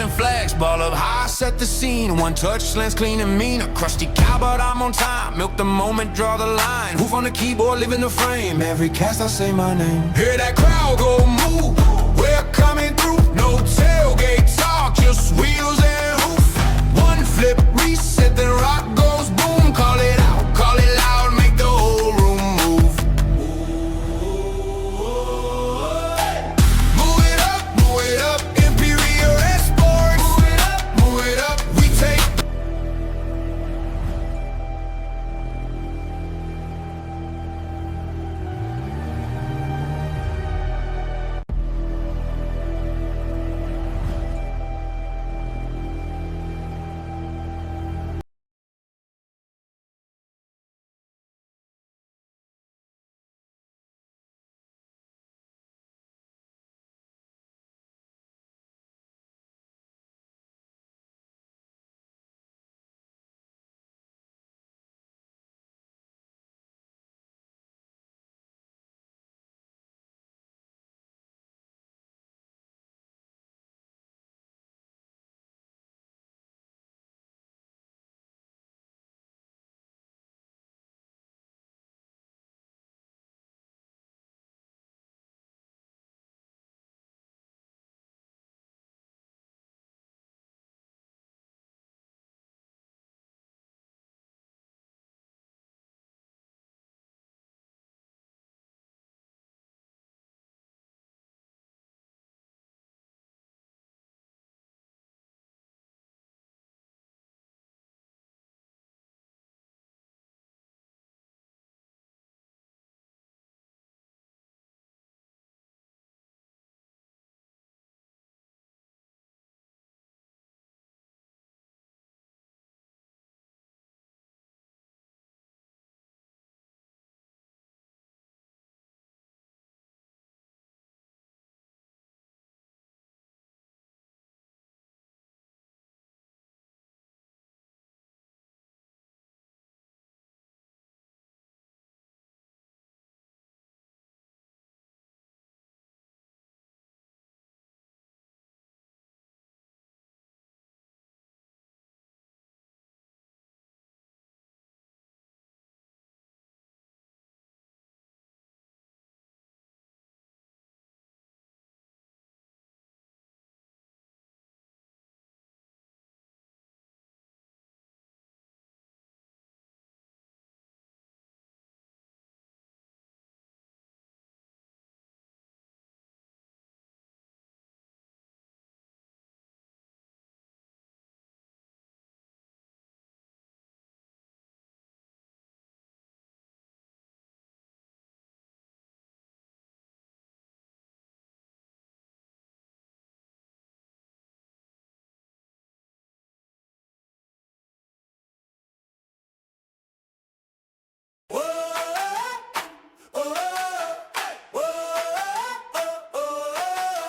boosting flags, ball up high, set the scene. One touch, lands clean and mean. A crusty cow, but I'm on time. Milk the moment, draw the line. Hoof on the keyboard, live in the frame. Every cast, I say my name. Hear that crowd go move. We're coming through. No tailgate talk, just wheels and hoof. One flip, reset, then rock goes boom. Call it out, call it loud, make the whole room move. Move it up, Emperior Esports. Move it up, we take.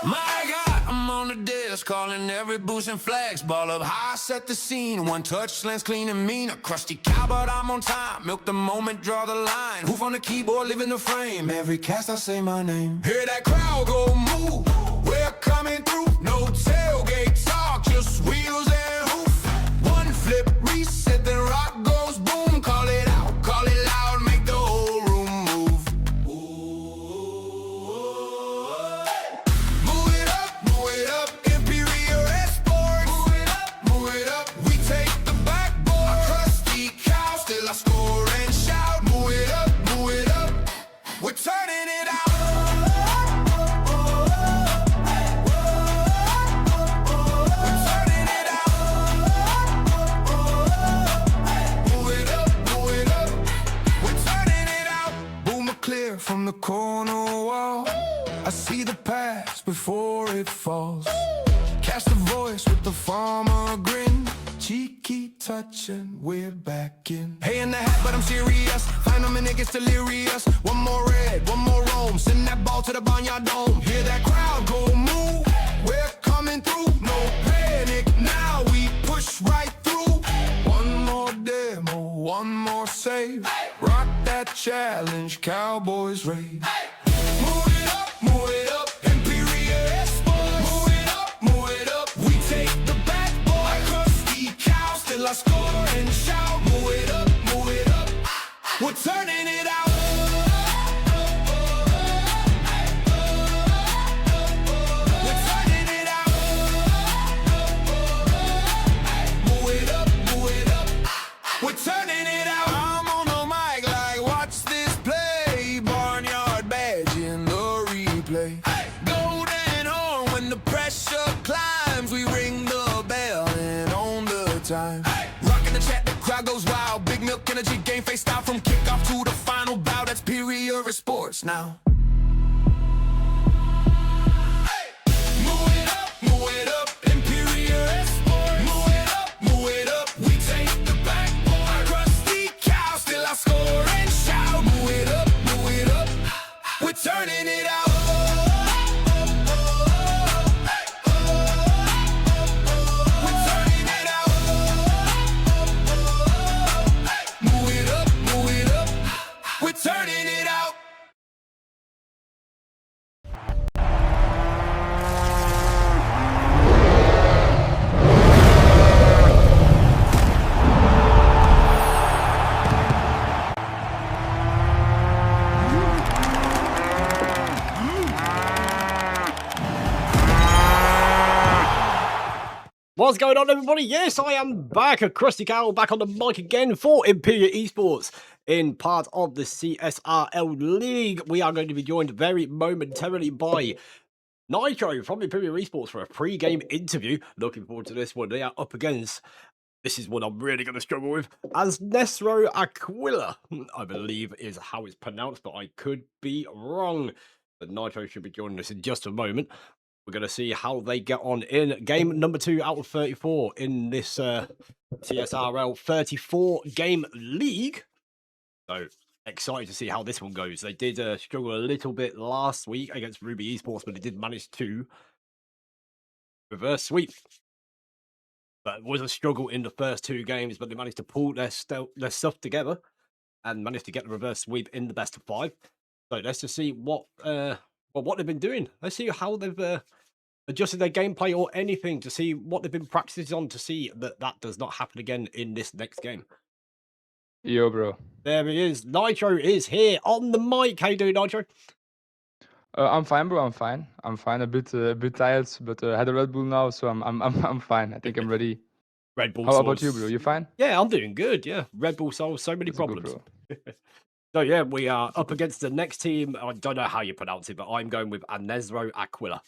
My God, I'm on the desk, calling every boosting flags. Ball up high, set the scene. One touch, lands clean and mean. A crusty cow, but I'm on time. Milk the moment, draw the line. Hoof on the keyboard, live in the frame. Every cast, I say my name. Hear that crowd go move. We're coming through. No tailgate talk, just wheels and hoof. One flip, reset, then rock goes boom. Call it out, call it loud, make the whole room move. Move it up, Emperior Esports. Move it up, we take the backboard. A crusty cow, still I score and shout. Move it up, we're turning it out. From the corner wall, I see the past before it falls. Cast a voice with the farmer grin. Cheeky touch and we're back in. Hey in the hat, but I'm serious. Find them and it gets delirious. One more red, one more roam. Send that ball to the barnyard dome. Hear that crowd go move. We're coming through. No panic now, we push right through. One more demo, one more save. Rock that challenge, Cowboys rave. Move it up, Emperior Esports. Move it up, we take the till I score and shout. Move it up, move it up. We're turning it out. We're turning it out. Move it up, move it up. We're turning it out. I'm on the mic like watch this play. Barnyard badge in the replay. Golden horn when the pressure climbs. We ring the bell and on the time. Rocking the chat, the crowd goes wild. Big milk energy, game face style from kickoff to the final bout. That's Emperior Esports now. Move it up, move it up. Emperior Esports. Move it up, move it up. We take the backboard. Rusty cow, still I score and shout. Move it up, move it up. We're turning it out. We're turning it out. Move it up, move it up. We're turning it out. What's going on, everybody? Yes, I am back, a Krusty Cow, back on the mic again for Emperior Esports in part of the CSRL League. We are going to be joined very momentarily by Nitro from Emperior Esports for a pre-game interview. Looking forward to this one. They are up against, this is what I'm really going to struggle with, as Nesro Aquila, I believe is how it's pronounced, but I could be wrong. But Nitro should be joining us in just a moment. We're going to see how they get on in game number 2 out of 34 in this CSRL 34-game league. So, excited to see how this one goes. They did struggle a little bit last week against Ruby Esports, but they did manage to reverse sweep. But it was a struggle in the first 2 games, but they managed to pull their stuff together and managed to get the reverse sweep in the best of 5. So, let's just see what they've been doing. Let's see how they've adjusted their gameplay or anything, to see what they've been practicing on, to see that that does not happen again in this next game. Yo, bro. There he is. Nitro is here on the mic. How you doing, Nitro? I'm fine, bro. I'm fine. I'm fine. A bit tired, but had a Red Bull now, so I'm fine. I think I'm ready. Red Bull. How about you, bro? You fine? Yeah, I'm doing good. Yeah, Red Bull solves so many problems. Good, So yeah, we are up against the next team. I don't know how you pronounce it, but I'm going with Nesro Aquila.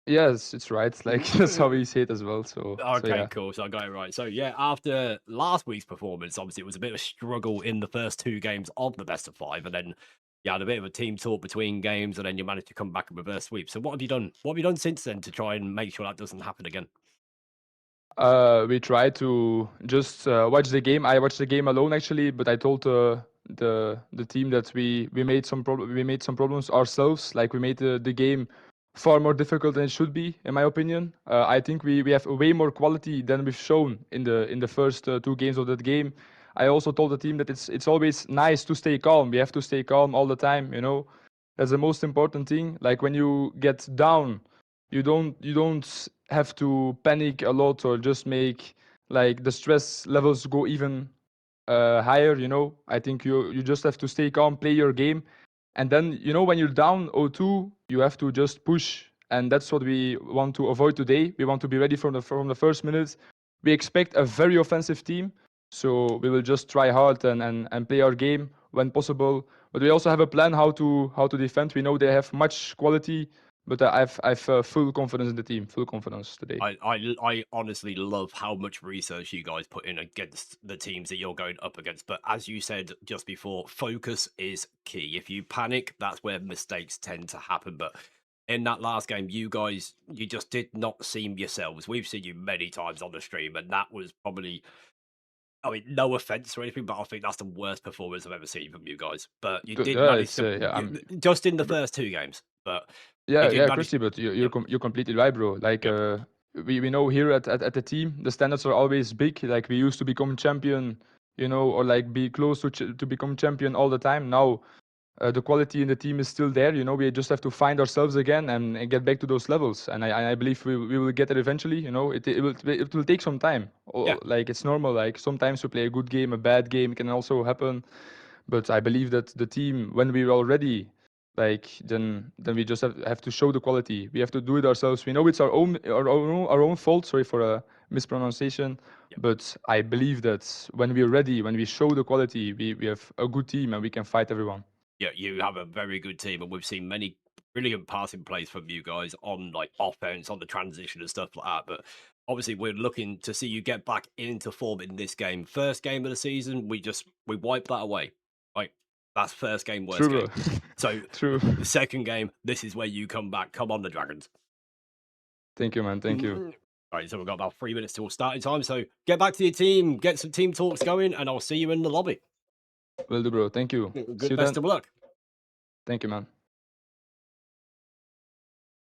Yes, it's right. Like that's how we say it as well. So okay, yeah. Cool. So I got it right. So yeah, after last week's performance, obviously it was a bit of a struggle in the first 2 games of the best of 5, and then you had a bit of a team talk between games, and then you managed to come back and reverse sweep. So what have you done? What have you done since then to try and make sure that doesn't happen again? We try to just watch the game. I watched the game alone actually, but I told the team that we made some problems ourselves. Like we made the game far more difficult than it should be, in my opinion. I think we have way more quality than we've shown in the first 2 games of that game. I also told the team that it's always nice to stay calm. We have to stay calm all the time, you know. That's the most important thing. Like when you get down, you don't have to panic a lot or just make like the stress levels go even higher, you know. I think you just have to stay calm, play your game, and then, you know, when you're down 0-2, you have to just push, and that's what we want to avoid today. We want to be ready from the first minute. We expect a very offensive team, so we will just try hard and play our game when possible. But we also have a plan how to defend. We know they have much quality, but I've full confidence in the team. Full confidence today. I honestly love how much research you guys put in against the teams that you're going up against. But as you said just before, focus is key. If you panic, that's where mistakes tend to happen. But in that last game, you just did not seem yourselves. We've seen you many times on the stream, and that was probably, I mean, no offense or anything, but I think that's the worst performance I've ever seen from you guys. But you did manage to, just in the first 2 games. But yeah, Christy, but you're completely right, bro. Like we know here at the team, the standards are always big. Like we used to become champion, you know, or like be close to become champion all the time. Now the quality in the team is still there. You know, we just have to find ourselves again and get back to those levels. And I believe we will get there eventually. You know, it will take some time. Yeah. Like it's normal. Like sometimes we play a good game, a bad game can also happen. But I believe that the team, when we're all ready, like then we just have to show the quality. We have to do it ourselves. We know it's our own fault. Sorry for a mispronunciation. Yeah. But I believe that when we're ready, when we show the quality, we have a good team and we can fight everyone. Yeah, you have a very good team, and we've seen many brilliant passing plays from you guys on like offense, on the transition and stuff like that. But obviously, we're looking to see you get back into form in this game. First game of the season, we wiped that away. Like that's first game, worst True, bro. game. So True. the second game, this is where you come back. Come on, the Dragons. Thank you, man. Thank you. All right, so we've got about 3 minutes till starting time. So get back to your team, get some team talks going, and I'll see you in the lobby. Will do, bro. Thank you. See Good, you best then. of luck. Thank you, man.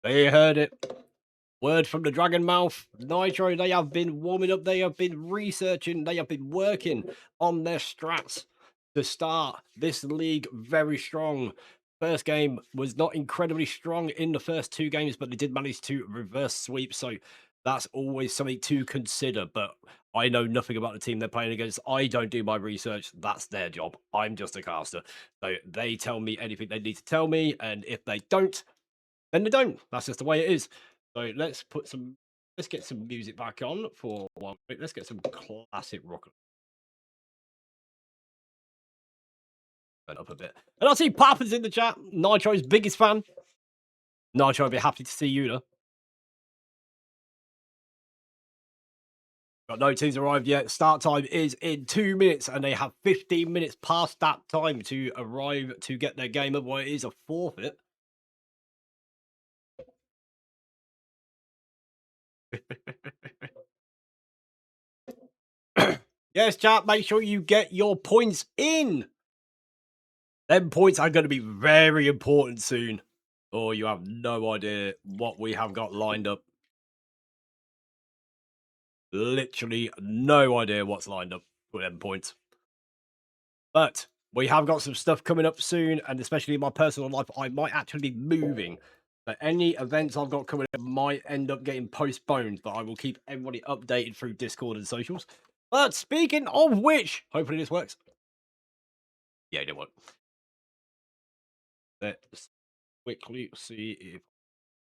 They heard it. Word from the dragon mouth. Nitro, they have been warming up. They have been researching. They have been working on their strats to start this league very strong. First game was not incredibly strong in the first 2 games, but they did manage to reverse sweep. So that's always something to consider. But I know nothing about the team they're playing against. I don't do my research. That's their job. I'm just a caster. So they tell me anything they need to tell me. And if they don't, then they don't. That's just the way it is. So let's get some music back on for 1 minute. Let's get some classic rock. Turn up a bit. And I see Papa's in the chat. Nitro's biggest fan. Nitro, I'd be happy to see you though. Got no teams arrived yet. Start time is in 2 minutes, and they have 15 minutes past that time to arrive to get their game up. Well, it is a forfeit. Yes, chat, make sure you get your points in. Them points are going to be very important soon. Oh, you have no idea what we have got lined up. Literally no idea what's lined up for them points. But we have got some stuff coming up soon, and especially in my personal life, I might actually be moving. But any events I've got coming up might end up getting postponed, but I will keep everybody updated through Discord and socials. But speaking of which, hopefully this works. Yeah, it didn't work. Let's quickly see if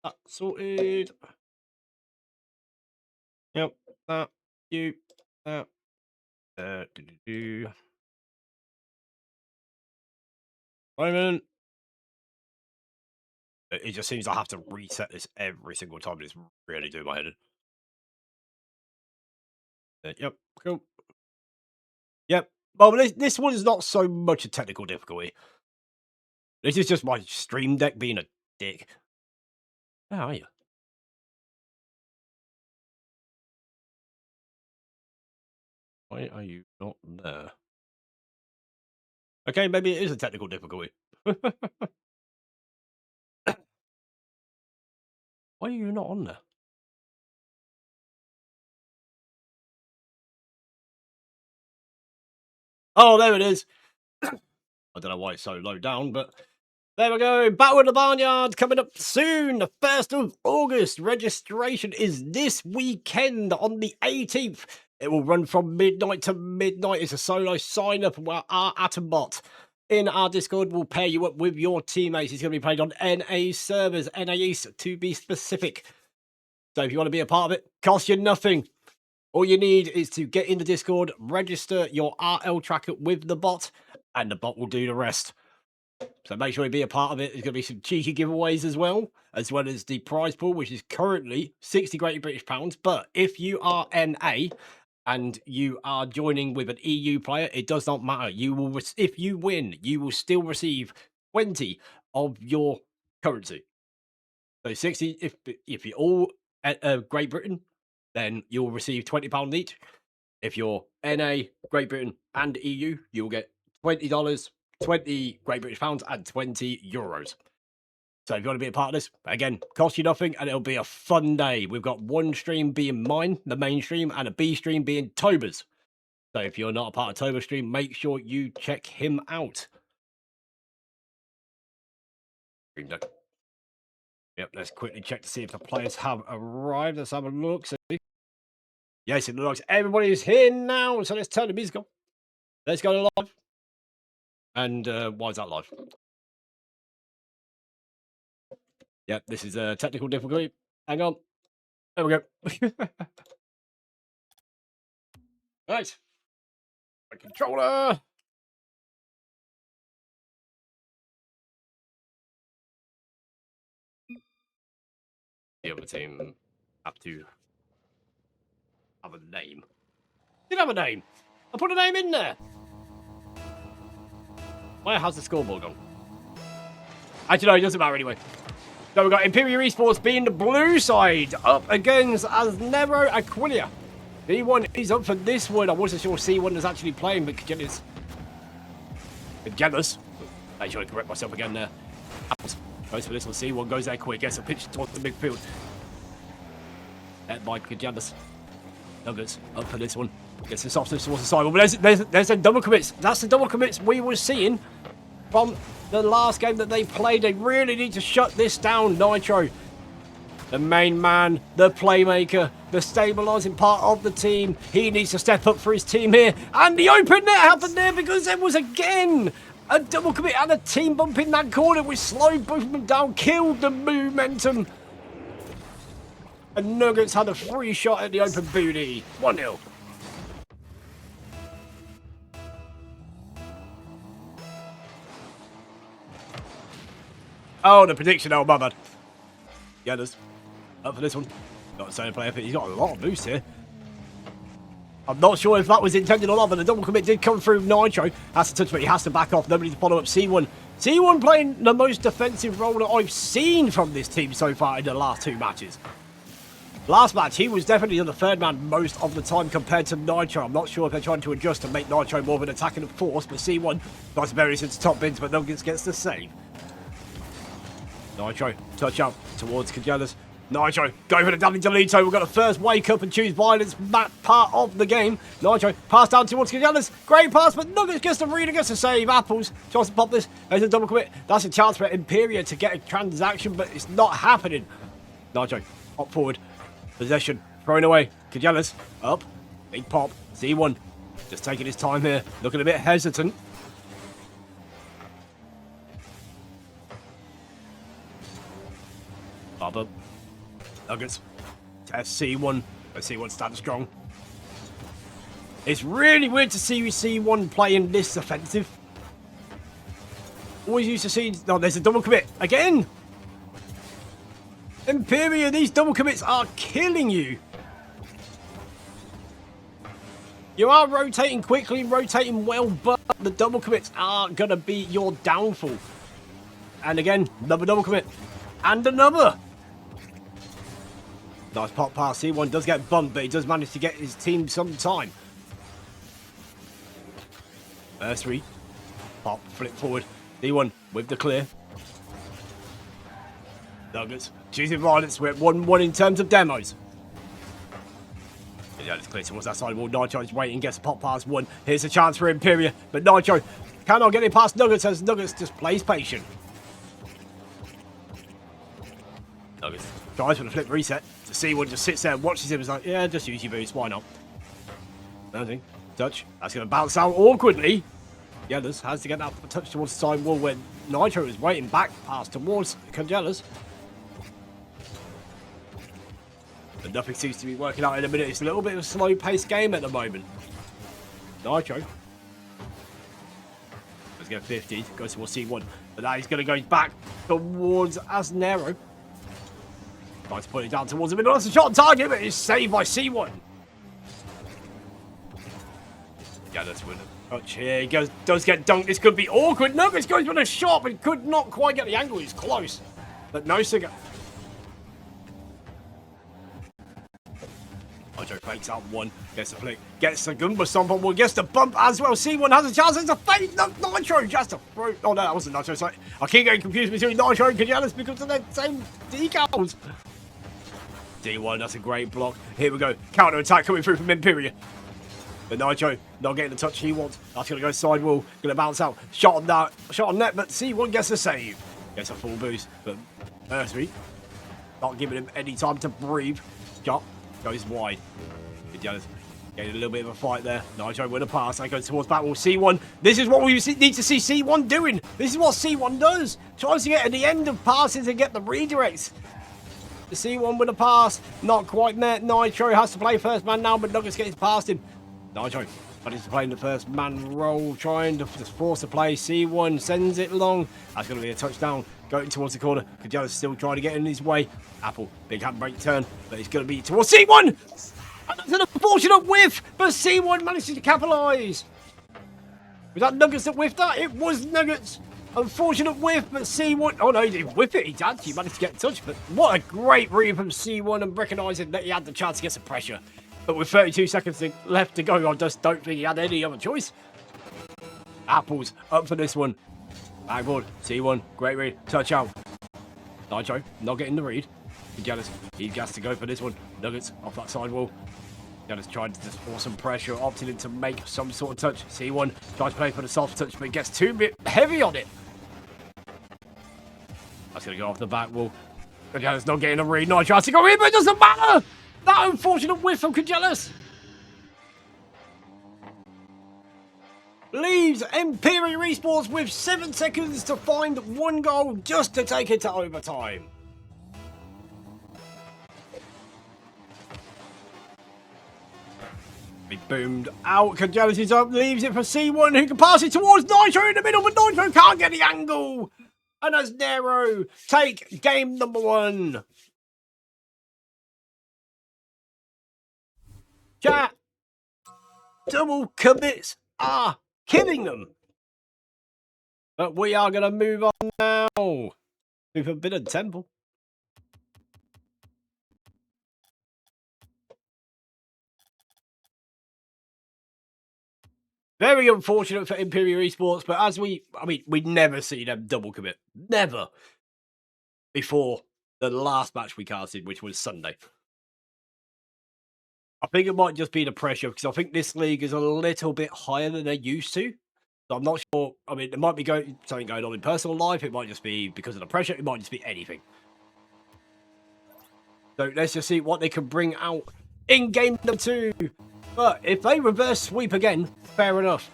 that's sorted. Yep, that, you, that, moment. It just seems I have to reset this every single time. It's really doing my head in. Yep, cool. Yep. Well, this one is not so much a technical difficulty. This is just my stream deck being a dick. How are you? Why are you not there? Okay, maybe it is a technical difficulty. Why are you not on there? Oh, there it is. I don't know why it's so low down, but there we go. Battle in the Barnyard coming up soon. The 1st of August. Registration is this weekend on the 18th. It will run from midnight to midnight. It's a solo sign up where our Atombot in our Discord will pair you up with your teammates. It's going to be played on NA servers, NA East to be specific. So if you want to be a part of it, costs you nothing. All you need is to get in the Discord, register your RL tracker with the bot, and the bot will do the rest. So make sure you be a part of it. There's going to be some cheeky giveaways as well as the prize pool, which is currently 60 Great British pounds. But if you are NA and you are joining with an EU player, it does not matter. You will, if you win, you will still receive 20 of your currency. So 60. If you're all at Great Britain, then you'll receive £20 each. If you're NA, Great Britain, and EU, you'll get $20, 20 Great British pounds, and 20 euros. So if you want to be a part of this, again, cost you nothing, and it'll be a fun day. We've got one stream being mine, the main stream, and a B stream being Toba's. So if you're not a part of Toba's stream, make sure you check him out. Green duck. Yep, let's quickly check to see if the players have arrived. Let's have a look. See. Yes, it looks everybody is here now. So let's turn the music on. Let's go live. And why is that live? Yep, this is a technical difficulty. Hang on. There we go. Right. My controller. The other team have to have a name. Did have a name. I put a name in there. Where has the scoreboard gone? Actually, no, it doesn't matter anyway. So we've got Emperior Esports being the blue side up against Asnero Aquilia. B1 is up for this one. I wasn't sure C1 is actually playing, but Kajelis. Make sure I correct myself again there. Apples goes for this one. C1 goes there quick. Gets a pitch towards the midfield. By Kajelis. Nuggets up for this one. Gets the softness towards the side. But there's a double commits. That's the double commits we were seeing from the last game that they played. They really need to shut this down. Nitro, the main man, the playmaker, the stabilising part of the team. He needs to step up for his team here. And the open net happened there because there was again a double commit and a team bump in that corner, which slowed both of them down, killed the momentum. And Nuggets had a free shot at the open booty. 1-0. Oh, the prediction. Oh, my bad. Yeah, there's up for this one. Not a solo player, but he's got a lot of boost here. I'm not sure if that was intended or not, but the double commit did come through Nitro. Has to touch, but he has to back off. Nobody to follow up C1. C1 playing the most defensive role that I've seen from this team so far in the last two matches. Last match, he was definitely the third man most of the time compared to Nitro. I'm not sure if they're trying to adjust to make Nitro more of an attacking force, but C1 tries to bury into top bins, but Nuggets gets the save. Nitro, touch up towards Kajelis. Nitro, go for the damage Delito. We've got a first wake up and choose violence part of the game. Nitro, pass down towards Kajelis. Great pass, but Nuggets gets the reader, gets the save. Apples, tries to pop this. There's a double commit. That's a chance for Emperior to get a transaction, but it's not happening. Nitro, hop forward. Possession, thrown away. Kajelis, up. Big pop. C1, just taking his time here. Looking a bit hesitant. Up. Nuggets. Test C1. C1 stands strong. It's really weird to see C1 playing this offensive. Always used to see... Oh, there's a double commit. Again! Emperior, these double commits are killing you. You are rotating quickly, rotating well, but the double commits are going to be your downfall. And again, another double commit. And another. Nice pop pass. C1 does get bumped, but he does manage to get his team some time. Three. Pop, flip forward. C1 with the clear. Nuggets choosing violence. We're at 1-1 in terms of demos. Yeah, it's clear towards that side wall. Nitro's waiting, gets a pop past one. Here's a chance for Emperior, but Nitro cannot get it past Nuggets as Nuggets just plays patient. Nuggets tries for the flip reset. To see one just sits there and watches him. It's like, yeah, just use your boost. Why not? Nothing. Touch. That's going to bounce out awkwardly. Yellows has to get that touch towards the side wall when Nitro is waiting back pass towards Kajelis. But nothing seems to be working out in a minute. It's a little bit of a slow-paced game at the moment. Nitro. Let's get 50. Goes towards C1. But now he's going to go back towards Asnero. Tries to put it down towards the middle. That's a shot on target, but it's saved by C1. Yeah, that's winning. Touch here. He does get dunked. This could be awkward. Nuggets goes with a shot, but could not quite get the angle. He's close. But no cigar. Nitro fakes out one. Gets the flick. Gets the Goomba stomp on one. Gets the bump as well. C1 has a chance. It's a fake. No, Nitro just a throw. Oh, no, that wasn't Nitro. Sorry. I keep getting confused between Nitro and Kajelis because of their same decals. D1, that's a great block. Here we go. Counter attack coming through from Emperior. But Nitro not getting the touch he wants. That's going to go side wall. Going to bounce out. Shot on net, but C1 gets the save. Gets a full boost, but Mercury not giving him any time to breathe. Shot goes wide. Getting a little bit of a fight there. Nitro with a pass. I go towards Batwall. C1. This is what we need to see C1 doing. This is what C1 does. Tries to get at the end of passes and get the redirects. The C1 with a pass. Not quite there. Nitro has to play first man now, but Nuggets gets past him. Nitro, but he's playing the first man role, trying to force a play. C1 sends it long. That's going to be a touchdown. Going towards the corner. Kajala's still trying to get in his way. Apple, big handbrake turn, but he's going to be towards C1. And that's an unfortunate whiff, but C1 manages to capitalise. Was that Nuggets that whiffed that? It was Nuggets. Unfortunate whiff, but C1... Oh, no, he didn't whiff it. He actually managed to get in touch. But what a great read from C1 and recognising that he had the chance to get some pressure. But with 32 seconds left to go, I just don't think he had any other choice. Apple's up for this one. Backboard, C1, great read, touch out. Nitro, not getting the read. Jealous, he has to go for this one. Nuggets off that side wall. Jealous tried to just force some pressure, opted in to make some sort of touch. C1 tries to play for the soft touch, but gets too bit heavy on it. That's going to go off the back wall. Kajelis not getting a read. Nitro has to go in, but it doesn't matter. That unfortunate whiff from Kajelis leaves Emperior Esports with 7 seconds to find one goal just to take it to overtime. He boomed out. Kajelis is up, leaves it for C1 who can pass it towards Nitro in the middle, but Nitro can't get the angle. And as Nero take game number 1. Chat, double commits are killing them. But we are going to move on now to Forbidden Temple. Very unfortunate for Emperior Esports, but as we never see them double commit. Never. Before the last match we casted, which was Sunday. I think it might just be the pressure, because I think this league is a little bit higher than they're used to. So I'm not sure. I mean, there might be something going on in personal life. It might just be because of the pressure. It might just be anything. So let's just see what they can bring out in game number 2. But if they reverse sweep again, fair enough.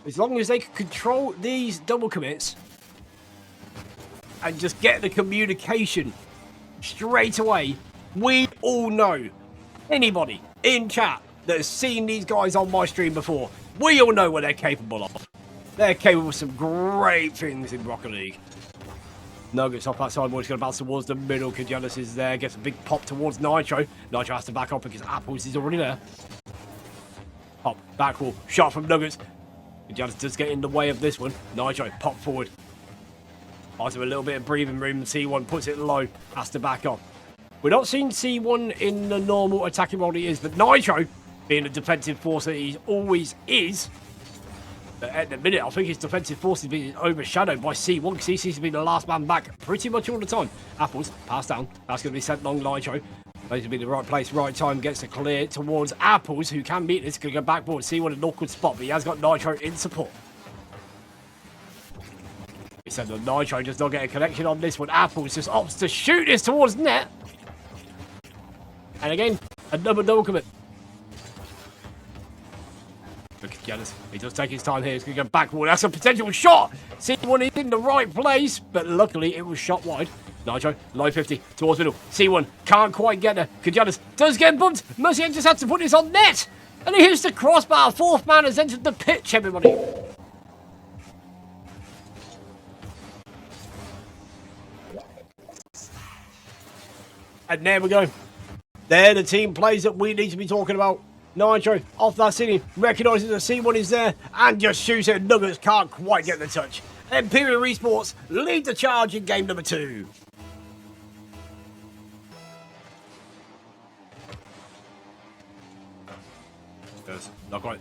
As long as they can control these double commits and just get the communication straight away, we all know, anybody in chat that has seen these guys on my stream before, we all know what they're capable of. They're capable of some great things in Rocket League. Nuggets off that side, he's going to bounce towards the middle. Kajelis is there, gets a big pop towards Nitro. Nitro has to back up because Apples is already there. Pop, back wall, shot from Nuggets. Kajelis does get in the way of this one. Nitro, pop forward. Buys him a little bit of breathing room. C1 puts it low, has to back up. We're not seeing C1 in the normal attacking role he is, but Nitro, being the defensive force that he always is, at the minute, I think his defensive force is being overshadowed by C1 because he seems to be the last man back pretty much all the time. Apples, pass down. That's going to be sent long. Nitro. Needs to be in the right place, right time. Gets to clear towards Apples, who can beat this. Going to go backboard. C1 an awkward spot, but he has got Nitro in support. He said that Nitro does not get a connection on this one. Apples just opts to shoot this towards net. And again, another double commit. Look at Giannis. He does take his time here. He's going to go backward. That's a potential shot. C1 is in the right place, but luckily it was shot wide. Nitro, low 50, towards middle. C1 can't quite get there. Kajanis does get bumped. Mercier just had to put this on net. And he hits the crossbar. 4th man has entered the pitch, everybody. And there we go. They're the team plays that we need to be talking about. Nitro off that ceiling, recognises that C1 is there, and just shoots it. Nuggets can't quite get the touch. Emperior Esports lead the charge in game number 2. Not quite.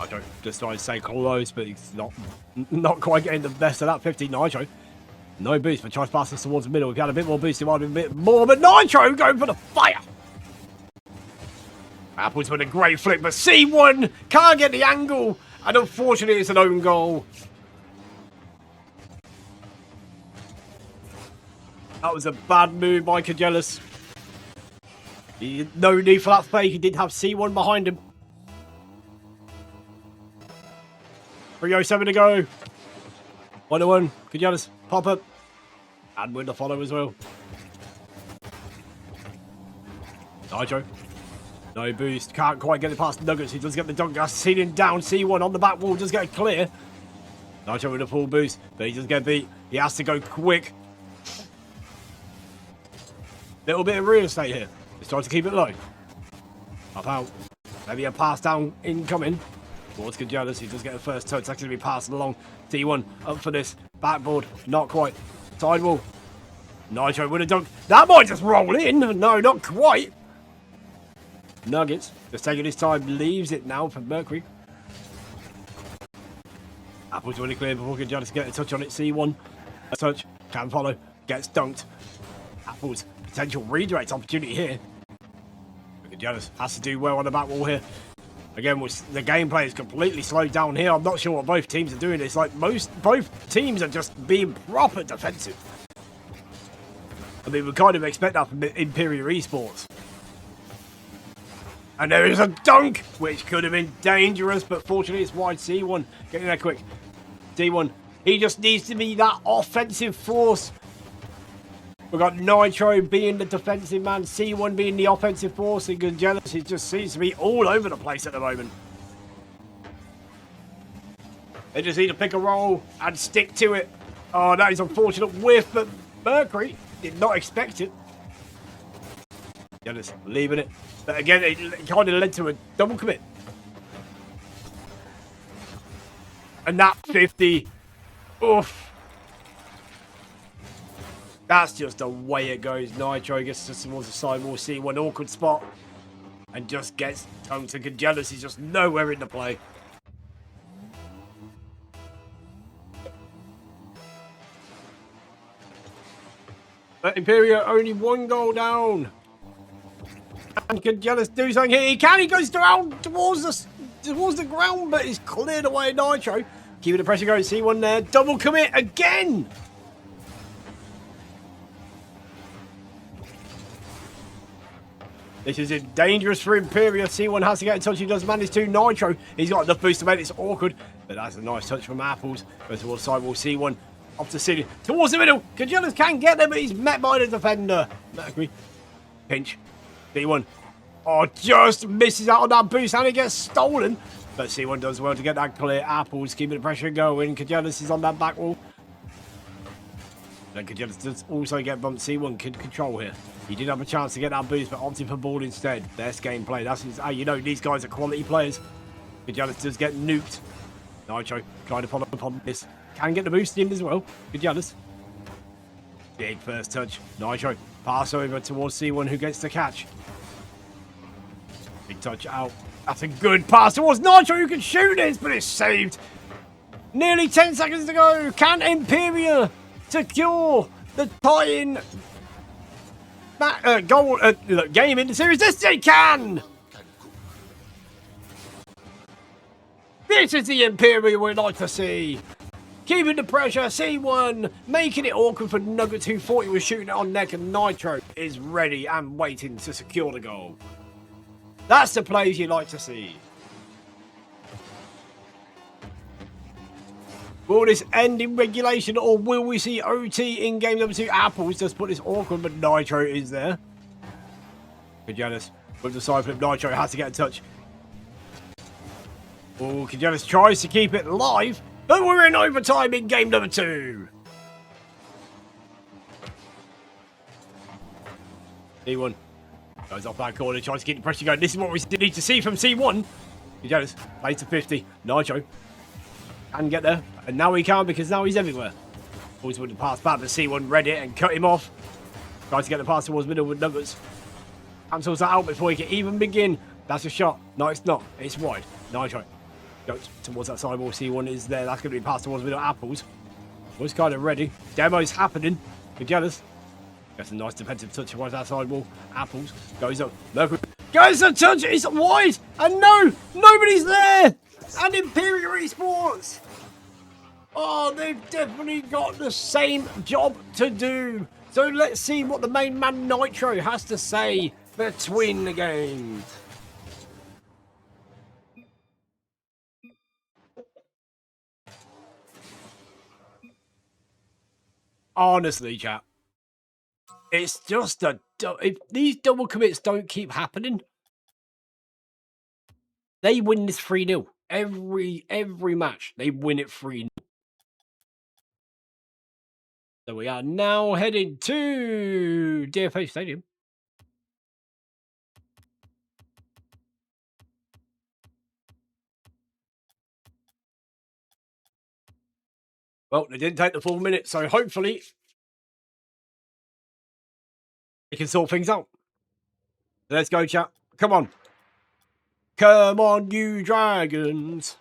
I don't just try to stay close, but he's not quite getting the best of that 50. Nitro. No boost, but tries to pass this towards the middle. If he had a bit more boost, he might have been a bit more, but Nitro going for the fire. Apples with a great flick, but C1 can't get the angle, and unfortunately it's an own goal. That was a bad move by Kajelis. No need for that fake. He did have C1 behind him. 3:07 to go. 1-1. Kajelis, pop up. And win the follow as well. Nitro. No boost. Can't quite get it past Nuggets. He does get the dunk. Ceiling down. C1 on the back wall. Does get it clear. Nitro with a full boost. But he does get beat. He has to go quick. Little bit of real estate here. He's trying to keep it low. Up out. Maybe a pass down incoming. Towards Kajelis. He does get the first touch. It's actually going to be passed along. C1 up for this. Backboard. Not quite. Sidewall. Nitro with a dunk. That might just roll in. No, not quite. Nuggets just taking his time. Leaves it now for Mercury. Apple's really clear before Kajelis get a touch on it. C1. A touch. Can follow. Gets dunked. Apple's potential redirect opportunity here. Kajelis has to do well on the back wall here. Again, the gameplay is completely slowed down here. I'm not sure what both teams are doing. It's like both teams are just being proper defensive. I mean, we kind of expect that from Emperior Esports. And there is a dunk, which could have been dangerous, but fortunately it's wide. C1 getting there quick. D1, he just needs to be that offensive force. We've got Nitro being the defensive man, C1 being the offensive force, and Kajelis, he just seems to be all over the place at the moment. They just need to pick a roll and stick to it. Oh, that is unfortunate whiff, but Mercury did not expect it. Kajelis leaving it. But again, it kind of led to a double commit. And that 50. Oof. That's just the way it goes. Nitro gets towards the sidewall. C1 awkward spot. And just gets dunked. And Kajelis is just nowhere in the play. But Emperior only 1 goal down. And Kajelis do something here. He can. He goes down towards the ground, but he's cleared away Nitro. Keeping the pressure going. C1 there. Double commit again. This is dangerous for Emperior. C1 has to get in touch. He does manage to. Nitro. He's got enough boost to make this awkward. But that's a nice touch from Apples. Goes towards sidewall. C1 off the ceiling. Towards the middle. Kajelis can get there, but he's met by the defender. Mercury. Pinch. C1. Oh, just misses out on that boost and it gets stolen. But C1 does well to get that clear. Apples keeping the pressure going. Kajelis is on that back wall. Then Kajelis does also get bumped. C1 can control here. He did have a chance to get that boost, but opted for ball instead. Best gameplay. That's how you know these guys are quality players. Kajelis does get nuked. Nitro trying to follow up on this. Can get the boost in as well. Kajelis. Big first touch. Nitro. Pass over towards C1 who gets the catch. Big touch out. That's a good pass towards Nitro who can shoot this, but it's saved. Nearly 10 seconds to go. Can Emperior secure the tie-in goal game in the series? Yes, they can! This is the Emperior we'd like to see. Keeping the pressure, C1, making it awkward for Nuggets who thought he was shooting it on neck, and Nitro is ready and waiting to secure the goal. That's the plays you like to see. Will this end in regulation, or will we see OT in game number 2? Apples just put this awkward, but Nitro is there. Kajelis with the side flip. Nitro has to get a touch. Oh, Kajelis tries to keep it live, but we're in overtime in game number 2. C1 goes off that corner, tries to keep the pressure going. This is what we need to see from C1. Kajelis plays to 50. Nitro can get there, and now he can't because now he's everywhere. Always would have passed back, but C1 read it and cut him off. Tries to get the pass towards middle with Nuggets. Cancels that out before he can even begin. That's a shot. No, it's not. It's wide. Nitro goes towards that sidewall. C1 is there. That's going to be passed towards middle. Apples was kind of ready. Demo's happening. Kajelis gets a nice defensive touch towards that sidewall. Apples goes up. Mercury goes a touch. It's wide. And no, nobody's there. And Emperior Esports. Oh, they've definitely got the same job to do. So let's see what the main man Nitro has to say between the games. Honestly, chat, it's just if these double commits don't keep happening, they win this 3-0. Every match, they win it 3-0. So we are now heading to DFA Stadium. Well, they didn't take the full minute, so hopefully they can sort things out. Let's go, chat. Come on. Come on, you dragons.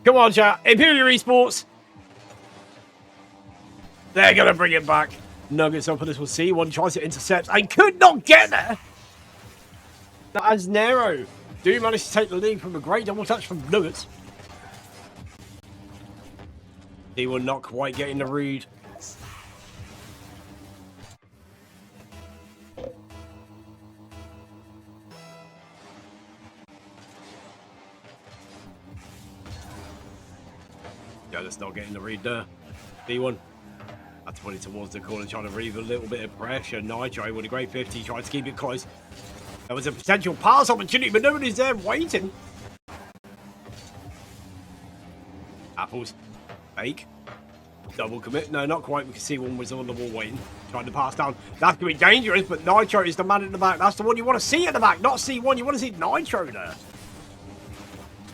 Come on, chat. Emperior Esports. They're going to bring it back. Nuggets up for this. We'll see. One tries to intercept and could not get there. Now, as Nero do manage to take the lead from a great double touch from Nuggets. He will not quite getting the read. Yeah, that's not getting the read there. D1. That's put it towards the corner, trying to relieve a little bit of pressure. Nitro with a great 50, trying to keep it close. There was a potential pass opportunity, but nobody's there waiting. Apples. Fake. Double commit. No, not quite. We can see one was on the wall waiting. Trying to pass down. That's going to be dangerous, but Nitro is the man in the back. That's the one you want to see at the back, not C1. You want to see Nitro there.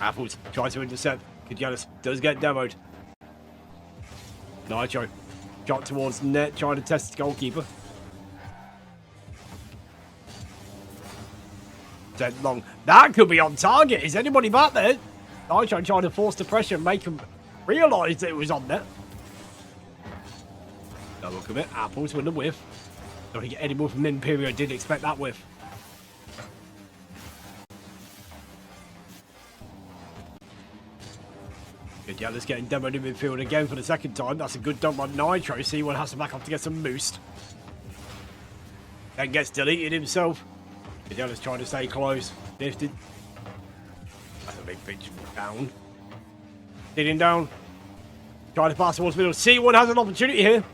Apples tries to intercept. Kajalis does get demoed. Nitro. Shot towards net, trying to test his goalkeeper. Dead long. That could be on target. Is anybody back there? Nitro trying to force the pressure and make him realise that it was on net. Double commit. Apples with the whiff. Don't get any more from Emperior. Didn't expect that whiff. Good, yeah, let's get demoed in midfield again for the second time. That's a good dump on Nitro. C1 has to back off to get some boost. Then gets deleted himself. Good, yeah, let's try to stay close. Lifted. That's a big pitch down. Digging down. Trying to pass towards middle. C1 has an opportunity here.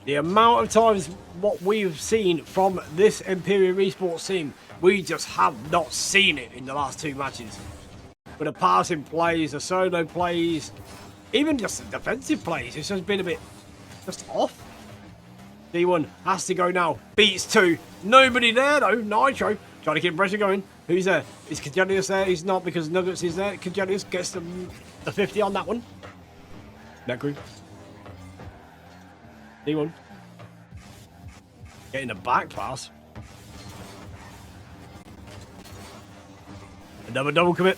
The amount of times what we've seen from this Emperior Esports team, we just have not seen it in the last two matches. But the passing plays, the solo plays, even just the defensive plays, it's just been a bit just off. D1 has to go now. Beats two. Nobody there though. Nitro trying to keep pressure going. Who's there? Is Kajelius there? He's not because Nuggets is there. Kajelius gets the 50 on that one. Necru. D1. Getting a back pass. Another double commit.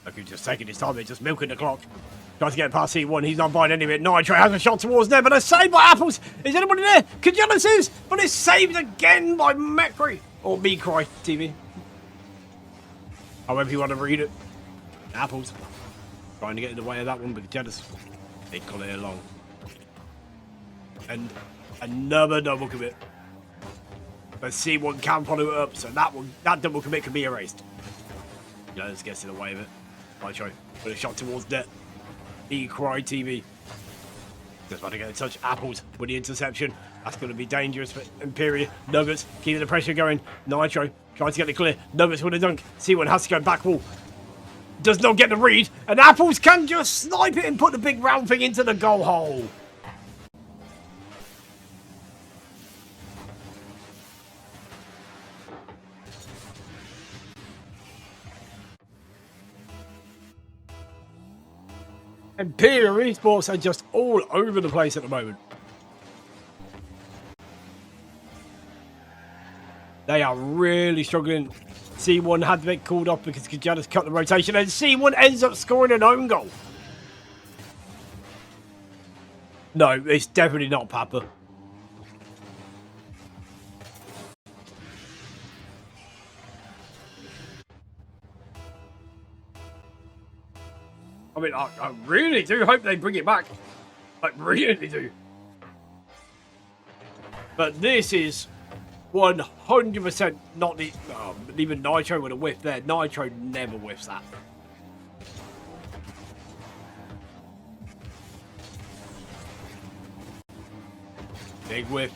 Look, he's just taking his time. They're just milking the clock. Tries to get past C1. He's not buying any of it. Nitro has a shot towards there, but a save by Apples. Is anybody there? Kajelis is, but it's saved again by Mecry. Or Me Cry TV. However you want to read it. Apples. Trying to get in the way of that one, but Kajelis. They call it along. And another double commit. But C1 can follow it up, so that double commit can be erased. Yeah, let's get in the way of it. Nitro with a shot towards net. Cry TV. Just about to get a touch. Apples with the interception. That's going to be dangerous for Emperior. Nuggets keeping the pressure going. Nitro trying to get it clear. Nuggets with a dunk. C1 has to go back wall. Does not get the read. And Apples can just snipe it and put the big round thing into the goal hole. Emperior Esports are just all over the place at the moment. They are really struggling. C1 had to get called off because Kajanis cut the rotation, and C1 ends up scoring an own goal. No, it's definitely not Papa. I mean, I really do hope they bring it back. I really do. But this is 100% not the... even Nitro would have whiffed there. Nitro never whiffs that. Big whiff.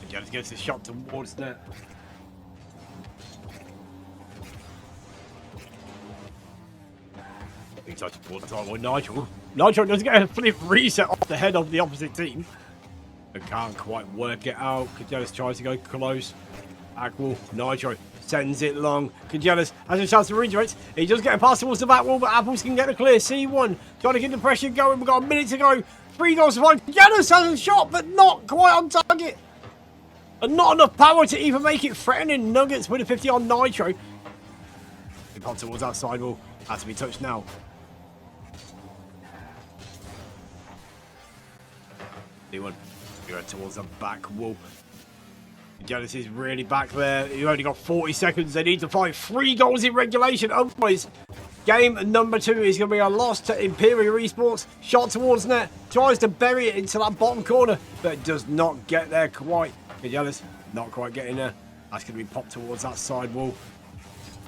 Jones gets the shot towards net. Big touch towards the time with Nigel. Nitro doesn't get a flip reset off the head of the opposite team. But can't quite work it out. Kajelis tries to go close. Back wall. Nitro sends it long. Kajelis has a chance to redirect. He does get a pass towards the back wall, but Apples can get the clear. C1 trying to get the pressure going. We've got a minute to go. 3 goals to 5. Kajelis has a shot, but not quite on target. And not enough power to even make it threatening. Nuggets with a 50 on Nitro. He popped towards that side wall. Has to be touched now. C1 going towards the back wall. Giannis is really back there. You've only got 40 seconds. They need to find 3 goals in regulation. Otherwise, game number 2 is going to be a loss to Emperior Esports. Shot towards net. Tries to bury it into that bottom corner, but does not get there quite. Giannis not quite getting there. That's going to be popped towards that side wall.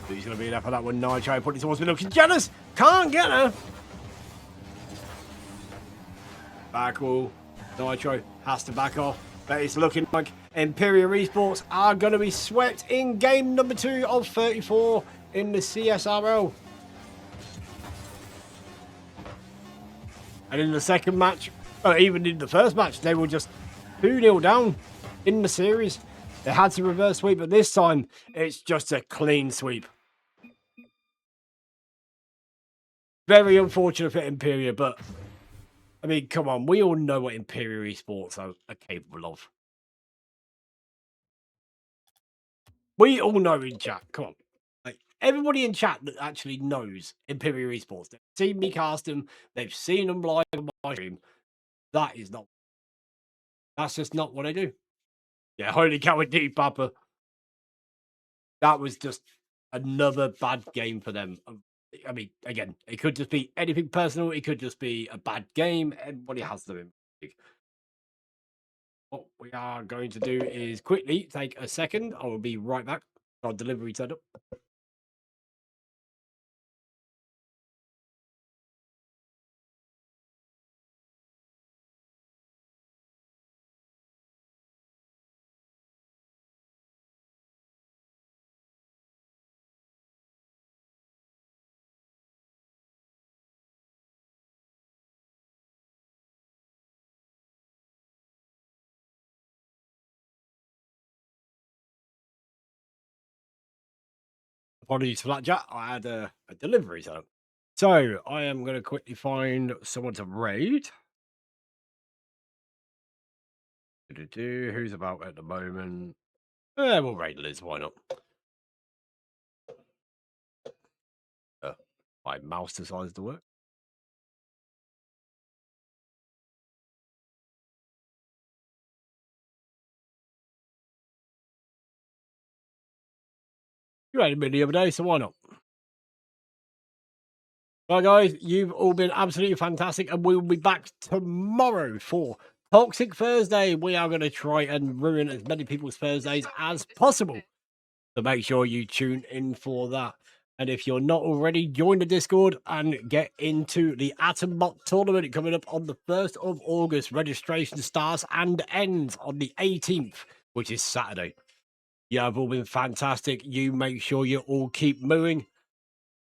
He's going to be there for that one. Nitro put it towards middle. Giannis can't get there. Back wall. Nitro has to back off. But it's looking like Emperior Esports are going to be swept in game number 2 of 34 in the CSRL. And in the second match, or even in the first match, they were just 2-0 down in the series. They had to reverse sweep, but this time it's just a clean sweep. Very unfortunate for Emperior, but I mean, come on, we all know what Emperior Esports are capable of. We all know in chat, come on. Like, everybody in chat that actually knows Emperior Esports, they've seen me cast them, they've seen them live on my stream. That's just not what I do. Yeah, holy cow, indeed, Papa. That was just another bad game for them. I mean, again, it could just be anything personal. It could just be a bad game. Everybody has them in. What we are going to do is quickly take a second. I will be right back. Our delivery setup. Apologies for that, Jack. I had a delivery setup. So I am going to quickly find someone to raid. Who's about at the moment? We'll raid Liz. Why not? My mouse decides to work. You raided me the other day, so why not? Right, guys, you've all been absolutely fantastic, and we will be back tomorrow for Toxic Thursday. We are going to try and ruin as many people's Thursdays as possible. So make sure you tune in for that. And if you're not already, join the Discord and get into the Atom Bot tournament coming up on the 1st of August. Registration starts and ends on the 18th, which is Saturday. You have all been fantastic. You make sure you all keep moving.